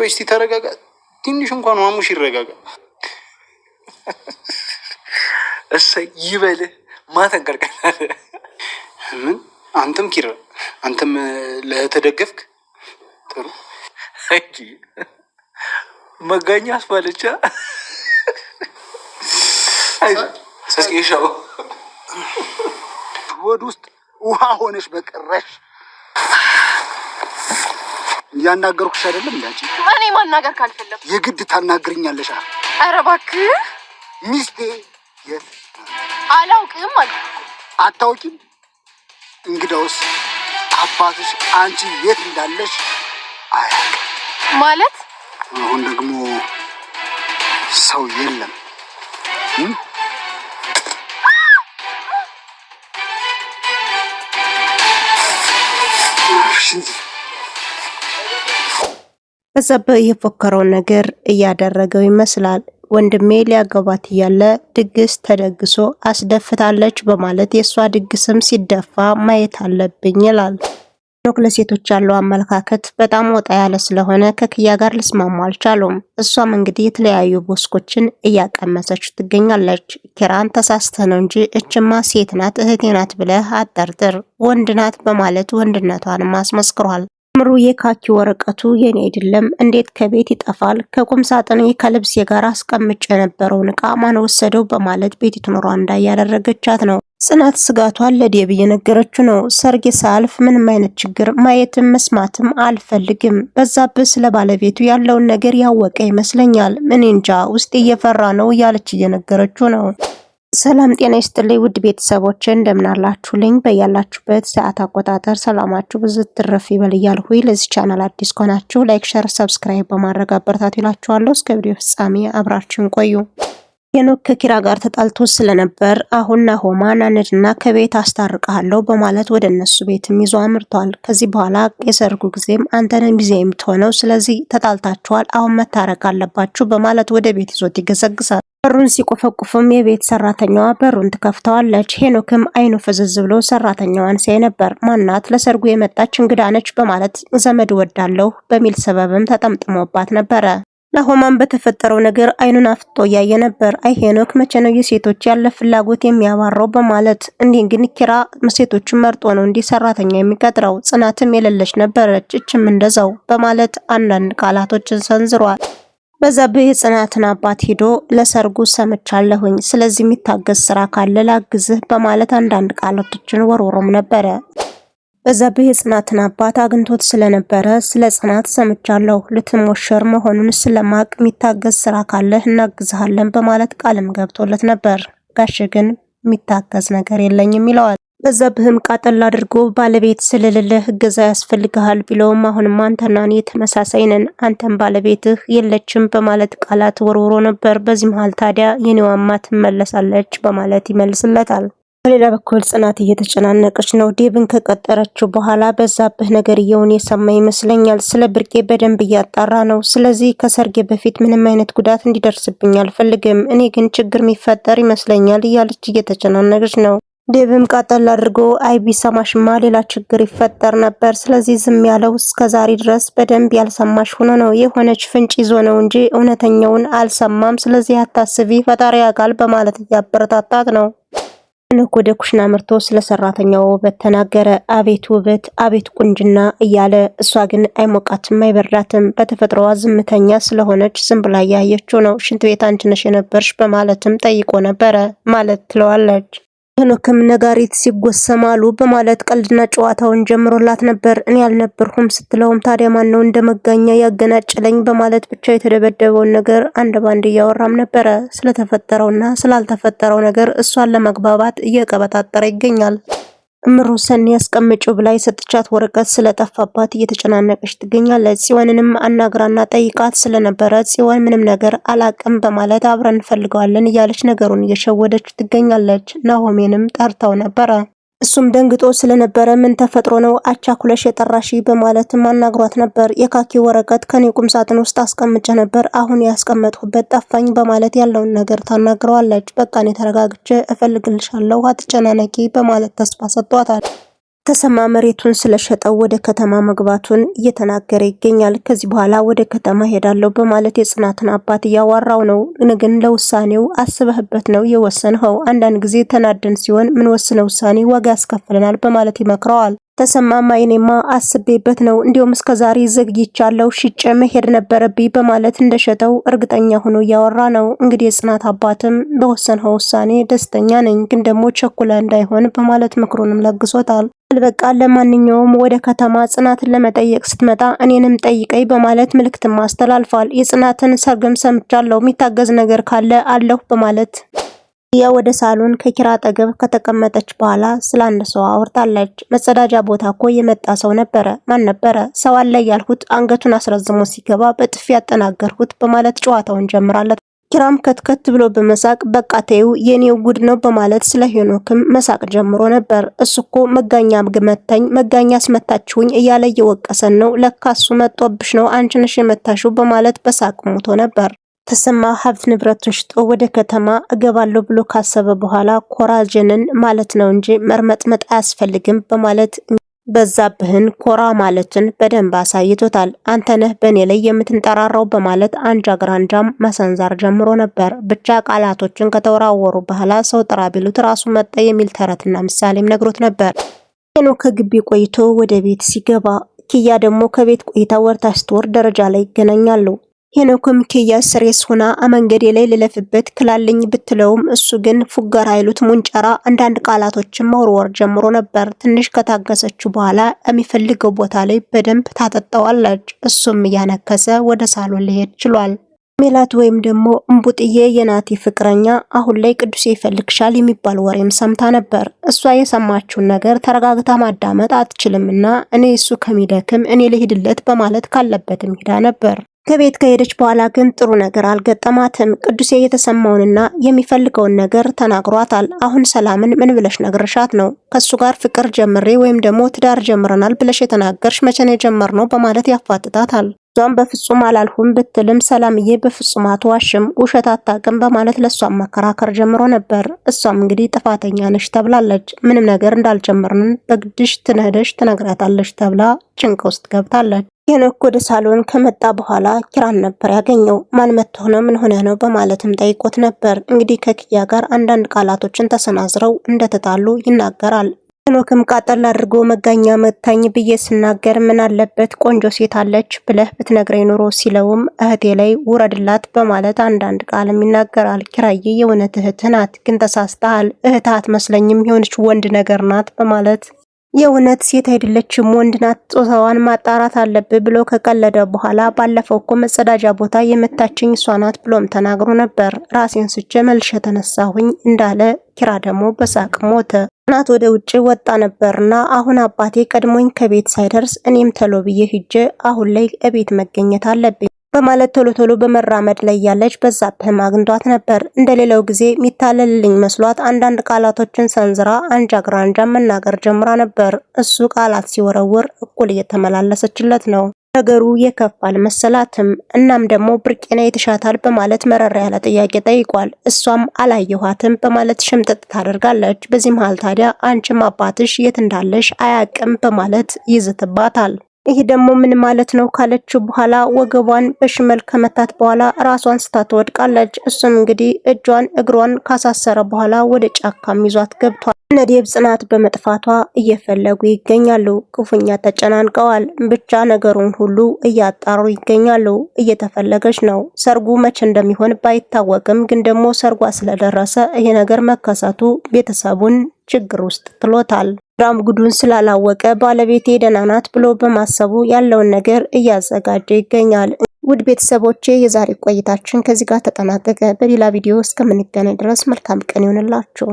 እስቲ ተረጋጋ። ትንሽ እንኳን ማሙሽ ይረጋጋ። እሰይ ይበልህ ማተንቀርቀናል። ምን አንተም ኪራ አንተም ለተደገፍክ ጥሩ እንጂ መጋኛ አስባለቻ ሰስኬሻው ወድ ውስጥ ውሃ ሆነሽ በቀረሽ ያናገርኩሽ አይደለም እንዴ? እኔ ማናገር ካልፈለኩ የግድ ታናግሪኛለሽ። ኧረ እባክህ ሚስቴ የት አላውቅም አልኩ። አታውቂም? እንግዳውስ አባትሽ አንቺ የት እንዳለሽ አያውቅም ማለት? አሁን ደግሞ ሰው የለም። በዛብህ የፎከረው ነገር እያደረገው ይመስላል። ወንድሜ ሊያገባት እያለ ድግስ ተደግሶ አስደፍታለች በማለት የሷ ድግስም ሲደፋ ማየት አለብኝ ይላል። ኖክ ለሴቶች ያለው አመለካከት በጣም ወጣ ያለ ስለሆነ ከክያ ጋር ልስማሙ አልቻሉም። እሷም እንግዲህ የተለያዩ ቦስኮችን እያቀመሰች ትገኛለች። ኪራን ተሳስተህ ነው እንጂ እችማ ሴት ናት እህቴ ናት ብለህ አጠርጥር፣ ወንድ ናት በማለት ወንድነቷንም አስመስክሯል። ምሩ የካኪ ወረቀቱ የኔ አይደለም እንዴት ከቤት ይጠፋል? ከቁም ሳጥኔ ከልብሴ ጋር አስቀምጬ የነበረውን ዕቃ ማን ወሰደው? በማለት ቤቲቱ ኑሯንዳ ያደረገቻት ነው። ጽናት ስጋቷን ለዴብ እየነገረችው ነው። ሰርጌ ሳልፍ ምንም አይነት ችግር ማየትም መስማትም አልፈልግም። በዛብህ ስለ ባለቤቱ ያለውን ነገር ያወቀ ይመስለኛል። ምን እንጃ ውስጥ እየፈራ ነው እያለች እየነገረችው ነው። ሰላም ጤና ይስጥልኝ ውድ ቤተሰቦቼ እንደምናላችሁልኝ በያላችሁበት ሰዓት አቆጣጠር ሰላማችሁ ብዙ ትርፍ ይበል እያልኩኝ ለዚህ ቻናል አዲስ ከሆናችሁ ላይክ፣ ሼር፣ ሰብስክራይብ በማድረግ አበረታቱ ይላችኋለሁ። እስከ ቪዲዮ ፍጻሜ አብራችሁን ቆዩ። ሄኖክ ከኪራ ጋር ተጣልቶ ስለነበር አሁን ናሆማን አንድና ከቤት አስታርቀሃለሁ በማለት ወደ እነሱ ቤትም ይዞ አምርቷል። ከዚህ በኋላ የሰርጉ ጊዜም አንተንም ቢዜ የምትሆነው ስለዚህ ተጣልታችኋል፣ አሁን መታረቅ አለባችሁ በማለት ወደ ቤት ይዞት ይገሰግሳል። በሩን ሲቆፈቁፍም የቤት ሰራተኛዋ በሩን ትከፍተዋለች። ሄኖክም አይኑ ፍዝዝ ብሎ ሰራተኛዋን ሲያይ ነበር። ማናት? ለሰርጉ የመጣች እንግዳ ነች በማለት ዘመድ ወዳለሁ በሚል ሰበብም ተጠምጥሞባት ነበረ። ናሆማን በተፈጠረው ነገር አይኑን አፍጦ እያየ ነበር። አይ ሄኖክ መቼ ነው የሴቶች ያለ ፍላጎት የሚያባራው በማለት እንዲህ ግን ኪራ ሴቶችን መርጦ ነው እንዲህ ሰራተኛ የሚቀጥረው። ጽናትም የሌለች ነበረች እችም እንደዛው በማለት አንዳንድ ቃላቶችን ሰንዝሯል። በዛብህ የጽናትን አባት ሄዶ ለሰርጉ ሰምቻለሁኝ ስለዚህ የሚታገዝ ስራ ካለ ላግዝህ በማለት አንዳንድ ቃላቶችን ወርወሮም ነበረ። በዛብህ የጽናትን አባት አግኝቶት ስለነበረ ስለ ጽናት ሰምቻለሁ ልትሞሸር መሆኑን ስለማቅ የሚታገዝ ስራ ካለ እናግዝሃለን በማለት ቃልም ገብቶለት ነበር። ጋሽ ግን የሚታገዝ ነገር የለኝም ይለዋል። በዛብህም ቃጠል አድርጎ ባለቤት ስለሌለህ እገዛ ያስፈልግሃል ቢለውም አሁንም አንተና እኔ ተመሳሳይ ነን አንተም ባለቤትህ የለችም በማለት ቃላት ወርውሮ ነበር። በዚህ መሃል ታዲያ የኔዋማ ትመለሳለች በማለት ይመልስለታል። በሌላ በኩል ጽናት እየተጨናነቀች ነው። ዴብን ከቀጠረችው በኋላ በዛብህ ነገርየውን የሰማ ይመስለኛል። ስለ ብርቄ በደንብ እያጣራ ነው። ስለዚህ ከሰርጌ በፊት ምንም አይነት ጉዳት እንዲደርስብኝ አልፈልግም፣ እኔ ግን ችግር የሚፈጠር ይመስለኛል እያለች እየተጨናነቀች ነው። ዴብም ቃጠል አድርጎ አይ ቢሰማሽማ ሌላ ችግር ይፈጠር ነበር፣ ስለዚህ ዝም ያለው እስከዛሬ ድረስ በደንብ ያልሰማሽ ሆኖ ነው፣ የሆነች ፍንጭ ይዞ ነው እንጂ እውነተኛውን አልሰማም፣ ስለዚህ አታስቢ ፈጣሪ ያውቃል በማለት እያበረታታት ነው። ሄኖክ ወደ ኩሽና መርቶ ስለ ሰራተኛው ውበት ተናገረ። አቤት ውበት፣ አቤት ቁንጅና እያለ እሷ ግን አይሞቃትም አይበርዳትም። በተፈጥሮዋ ዝምተኛ ስለሆነች ዝም ብላ ያየችው ነው። ሽንት ቤት አንቺ ነሽ የነበርሽ በማለትም ጠይቆ ነበረ ማለት ትለዋለች። ሄኖክም ነጋሪት ሲጎሰማሉ በማለት ቀልድና ጨዋታውን ጀምሮላት ነበር። እኔ ያልነበርኩም ስትለውም ታዲያ ማን ነው እንደመጋኛ ያገናጨለኝ በማለት ብቻ የተደበደበውን ነገር አንድ ባንድ እያወራም ነበረ። ስለተፈጠረውና ስላልተፈጠረው ነገር እሷን ለመግባባት እየቀበጣጠረ ይገኛል። እምሩ ሰኒ ያስቀምጪው ብላ የሰጠቻት ወረቀት ስለጠፋባት እየተጨናነቀች ትገኛለች። ጽዮንንም አናግራና ጠይቃት ስለነበረ ጽዮን ምንም ነገር አላቅም በማለት አብረን እንፈልገዋለን እያለች ነገሩን እየሸወደች ትገኛለች። ናሆሜንም ጠርተው ነበረ። እሱም ደንግጦ ስለነበረ ምን ተፈጥሮ ነው አቻኩለሽ የጠራሽ በማለትም አናግሯት ነበር። የካኪ ወረቀት ከኔ ቁም ሳጥን ውስጥ አስቀምጬ ነበር አሁን ያስቀመጥኩበት ጠፋኝ በማለት ያለውን ነገር ታናግረዋለች። በቃ እኔ ተረጋግቼ እፈልግልሻለሁ አትጨናነቂ በማለት ተስፋ ሰጥቷታል። ተሰማ መሬቱን ስለሸጠው ወደ ከተማ መግባቱን እየተናገረ ይገኛል። ከዚህ በኋላ ወደ ከተማ ሄዳለሁ በማለት የጽናትን አባት እያዋራው ነው። ግን ለውሳኔው አስበህበት ነው የወሰንኸው። አንዳንድ ጊዜ ተናደን ሲሆን ምን ወስነው ውሳኔ ዋጋ ያስከፍለናል በማለት ይመክረዋል። ተሰማማ እኔማ አስቤበት ነው፣ እንዲሁም እስከዛሬ ዘግይቻለሁ፣ ሽጬ መሄድ ነበረብኝ በማለት እንደሸጠው እርግጠኛ ሆኖ እያወራ ነው። እንግዲህ የጽናት አባትም በወሰንኸው ውሳኔ ደስተኛ ነኝ፣ ግን ደግሞ ቸኩለ እንዳይሆን በማለት ምክሩንም ለግሶታል። በቃ ለማንኛውም ወደ ከተማ ጽናትን ለመጠየቅ ስትመጣ እኔንም ጠይቀኝ በማለት ምልክትም አስተላልፏል። የጽናትን ሰርግም ሰምቻለሁ፣ የሚታገዝ ነገር ካለ አለሁ በማለት ወደ ሳሎን ከኪራ አጠገብ ከተቀመጠች በኋላ ስለ አንድ ሰው አውርታለች። መጸዳጃ ቦታ እኮ የመጣ ሰው ነበረ። ማን ነበረ? ሰው አለ ያልሁት አንገቱን አስረዝሞ ሲገባ በጥፊ ያጠናገርኩት በማለት ጨዋታውን ጀምራለት። ኪራም ከትከት ብሎ በመሳቅ በቃ ተይው የኔው ጉድ ነው በማለት ስለ ሄኖክም መሳቅ ጀምሮ ነበር። እሱ እኮ መጋኛ መታኝ፣ መጋኛ አስመታችሁኝ እያለ እየወቀሰን ነው። ለካ እሱ መጦብሽ ነው አንቺ ነሽ የመታሽው በማለት በሳቅ ሞቶ ነበር። ተሰማ ሀብት ንብረቱን ሽጦ ወደ ከተማ እገባለሁ ብሎ ካሰበ በኋላ ኮራጅንን ማለት ነው እንጂ መርመጥመጥ አያስፈልግም በማለት በዛብህን ኮራ ማለትን በደንብ አሳይቶታል። አንተ ነህ በእኔ ላይ የምትንጠራራው በማለት አንጃ ግራንጃም መሰንዛር ጀምሮ ነበር። ብቻ ቃላቶችን ከተወራወሩ በኋላ ሰው ጥራ ቢሉት ራሱ መጣ የሚል ተረትና ምሳሌም ነግሮት ነበር። ሄኖክ ከግቢ ቆይቶ ወደ ቤት ሲገባ ኪያ ደግሞ ከቤት ቆይታ ወርታች ስትወርድ ደረጃ ላይ ይገናኛሉ። ሄኖክም ኪያ ስሬስ ሆና መንገዴ ላይ ልለፍበት ክላልኝ ብትለውም እሱ ግን ፉገር ኃይሉት ሙንጨራ አንዳንድ ቃላቶችን መወርወር ጀምሮ ነበር። ትንሽ ከታገሰችው በኋላ የሚፈልገው ቦታ ላይ በደንብ ታጠጣዋለች። እሱም እያነከሰ ወደ ሳሎን ሊሄድ ችሏል። ሜላት ወይም ደግሞ እምቡጥዬ የናቲ ፍቅረኛ አሁን ላይ ቅዱሴ ይፈልግሻል የሚባል ወሬም ሰምታ ነበር። እሷ የሰማችውን ነገር ተረጋግታ ማዳመጥ አትችልምና እኔ እሱ ከሚደክም እኔ ልሂድለት በማለት ካለበትም ሄዳ ነበር። ከቤት ከሄደች በኋላ ግን ጥሩ ነገር አልገጠማትም። ቅዱሴ የተሰማውንና የሚፈልገውን ነገር ተናግሯታል። አሁን ሰላምን ምን ብለሽ ነግረሻት ነው? ከሱ ጋር ፍቅር ጀምሬ ወይም ደግሞ ትዳር ጀምረናል ብለሽ የተናገርሽ መቼ ነው የጀመርነው? በማለት ያፋጥጣታል። እሷም በፍጹም አላልሁም ብትልም ሰላምዬ በፍጹም አትዋሽም፣ ውሸት አታውቅም በማለት ለሷም መከራከር ጀምሮ ነበር። እሷም እንግዲህ ጥፋተኛ ነሽ ተብላለች። ምንም ነገር እንዳልጀመርን በግድሽ ትነደሽ ትነግራታለች ተብላ ጭንቅ ውስጥ ገብታለች። ሄኖክ ወደ ሳሎን ከመጣ በኋላ ኪራን ነበር ያገኘው። ማን መጥቶ ነው ምን ሆነ ነው በማለትም ጠይቆት ነበር። እንግዲህ ከኪያ ጋር አንዳንድ ቃላቶችን ተሰናዝረው እንደተጣሉ ይናገራል። ሄኖክም ቃጠል አድርጎ መጋኛ መታኝ ብዬ ስናገር ምን አለበት ቆንጆ ሴት አለች ብለህ ብትነግረኝ ኑሮ ሲለውም እህቴ ላይ ውረድላት በማለት አንዳንድ ቃልም ይናገራል። ኪራዬ የእውነት እህትህ ናት፣ ግን ተሳስተሃል፣ እህትህ አትመስለኝም፣ የሆነች ወንድ ነገር ናት በማለት የእውነት ሴት አይደለችም ወንድ ናት፣ ጾታዋን ማጣራት አለብህ ብሎ ከቀለደ በኋላ ባለፈው እኮ መጸዳጃ ቦታ የመታችኝ እሷ ናት ብሎም ተናግሮ ነበር። ራሴን ስቼ መልሼ ተነሳሁኝ እንዳለ ኪራ ደግሞ በሳቅ ሞተ። እናት ወደ ውጭ ወጣ ነበርና አሁን አባቴ ቀድሞኝ ከቤት ሳይደርስ እኔም ተሎ ብዬ ሂጄ አሁን ላይ እቤት መገኘት አለብኝ በማለት ቶሎ ቶሎ በመራመድ ላይ ያለች በዛብህም አግኝቷት ነበር። እንደሌላው ጊዜ ሚታለልልኝ መስሏት አንዳንድ ቃላቶችን ሰንዝራ አንጃ ግራንጃ መናገር ጀምራ ነበር። እሱ ቃላት ሲወረውር እኩል እየተመላለሰችለት ነው። ነገሩ የከፋ አልመሰላትም። እናም ደግሞ ብርቄና የተሻታል በማለት መረራ ያለ ጥያቄ ጠይቋል። እሷም አላየኋትም በማለት ሽምጥጥ ታደርጋለች። በዚህ መሃል ታዲያ አንቺም አባትሽ የት እንዳለሽ አያቅም በማለት ይዝትባታል። ይሄ ደግሞ ምን ማለት ነው ካለችው በኋላ ወገቧን በሽመል ከመታት በኋላ ራሷን ስታ ትወድቃለች። እሱም እንግዲህ እጇን እግሯን ካሳሰረ በኋላ ወደ ጫካም ይዟት ገብቷል። ነዴብ ጽናት በመጥፋቷ እየፈለጉ ይገኛሉ። ክፉኛ ተጨናንቀዋል። ብቻ ነገሩን ሁሉ እያጣሩ ይገኛሉ። እየተፈለገች ነው። ሰርጉ መቼ እንደሚሆን ባይታወቅም ግን ደግሞ ሰርጓ ስለደረሰ ይሄ ነገር መከሰቱ ቤተሰቡን ችግር ውስጥ ጥሎታል። ራም ጉዱን ስላላወቀ ባለቤቴ ደህና ናት ብሎ በማሰቡ ያለውን ነገር እያዘጋጀ ይገኛል። ውድ ቤተሰቦቼ የዛሬ ቆይታችን ከዚህ ጋር ተጠናቀቀ። በሌላ ቪዲዮ እስከምንገናኝ ድረስ መልካም ቀን ይሁንላችሁ።